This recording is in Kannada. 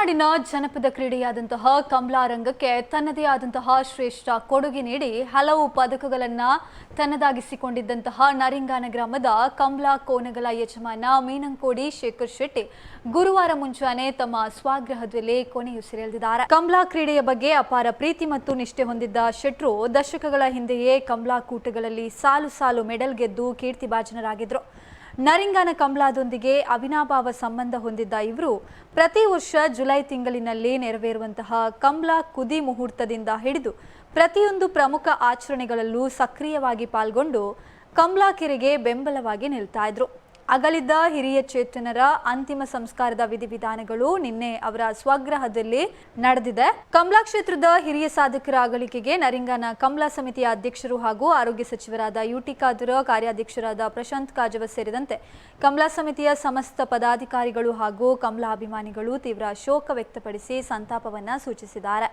ತುಳುನಾಡಿನ ಜನಪದ ಕ್ರೀಡೆಯಾದಂತಹ ಕಮಲಾ ರಂಗಕ್ಕೆ ತನ್ನದೇ ಆದಂತಹ ಶ್ರೇಷ್ಠ ಕೊಡುಗೆ ನೀಡಿ ಹಲವು ಪದಕಗಳನ್ನು ತನ್ನದಾಗಿಸಿಕೊಂಡಿದ್ದಂತಹ ನರಿಂಗಾನ ಗ್ರಾಮದ ಕಮಲಾ ಕೋನಗಲ ಯಜಮಾನ ಮೀನಂಕೋಡಿ ಶೇಖರ್ ಶೆಟ್ಟಿ ಗುರುವಾರ ಮುಂಜಾನೆ ತಮ್ಮ ಸ್ವಗೃಹದಲ್ಲಿ ಕೊನೆಯುಸಿರೆಳೆದಿದ್ದಾರೆ. ಕಮಲಾ ಕ್ರೀಡೆಯ ಬಗ್ಗೆ ಅಪಾರ ಪ್ರೀತಿ ಮತ್ತು ನಿಷ್ಠೆ ಹೊಂದಿದ್ದ ಶೆಟ್ರು ದಶಕಗಳ ಹಿಂದೆಯೇ ಕಮಲಾ ಕೂಟಗಳಲ್ಲಿ ಸಾಲು ಸಾಲು ಮೆಡಲ್ ಗೆದ್ದು ಕೀರ್ತಿಭಾಜನರಾಗಿದ್ರು. ನರಿಂಗಾನ ಕಮಲಾದೊಂದಿಗೆ ಅವಿನಾಭಾವ ಸಂಬಂಧ ಹೊಂದಿದ್ದ ಇವರು ಪ್ರತಿ ವರ್ಷ ಜುಲೈ ತಿಂಗಳಿನಲ್ಲಿ ನೆರವೇರುವಂತಹ ಕಮಲಾ ಕುದಿ ಮುಹೂರ್ತದಿಂದ ಹಿಡಿದು ಪ್ರತಿಯೊಂದು ಪ್ರಮುಖ ಆಚರಣೆಗಳಲ್ಲೂ ಸಕ್ರಿಯವಾಗಿ ಪಾಲ್ಗೊಂಡು ಕಮಲಾ ಕೆರೆಗೆ ಬೆಂಬಲವಾಗಿ ನಿಲ್ತಾ ಇದ್ರು. ಅಗಲಿದ್ದ ಹಿರಿಯ ಚೇತನರ ಅಂತಿಮ ಸಂಸ್ಕಾರದ ವಿಧಿವಿಧಾನಗಳು ನಿನ್ನೆ ಅವರ ಸ್ವಗೃಹದಲ್ಲಿ ನಡೆದಿದೆ. ಕಮಲಾ ಕ್ಷೇತ್ರದ ಹಿರಿಯ ಸಾಧಕರ ಅಗಲಿಕೆಗೆ ನರಿಂಗಾನ ಕಮಲಾ ಸಮಿತಿಯ ಅಧ್ಯಕ್ಷರು ಹಾಗೂ ಆರೋಗ್ಯ ಸಚಿವರಾದ ಯುಟಿ ಖಾದರ್, ಕಾರ್ಯಾಧ್ಯಕ್ಷರಾದ ಪ್ರಶಾಂತ್ ಕಾಜವ ಸೇರಿದಂತೆ ಕಮಲಾ ಸಮಿತಿಯ ಸಮಸ್ತ ಪದಾಧಿಕಾರಿಗಳು ಹಾಗೂ ಕಮಲಾ ಅಭಿಮಾನಿಗಳು ತೀವ್ರ ಶೋಕ ವ್ಯಕ್ತಪಡಿಸಿ ಸಂತಾಪವನ್ನ ಸೂಚಿಸಿದ್ದಾರೆ.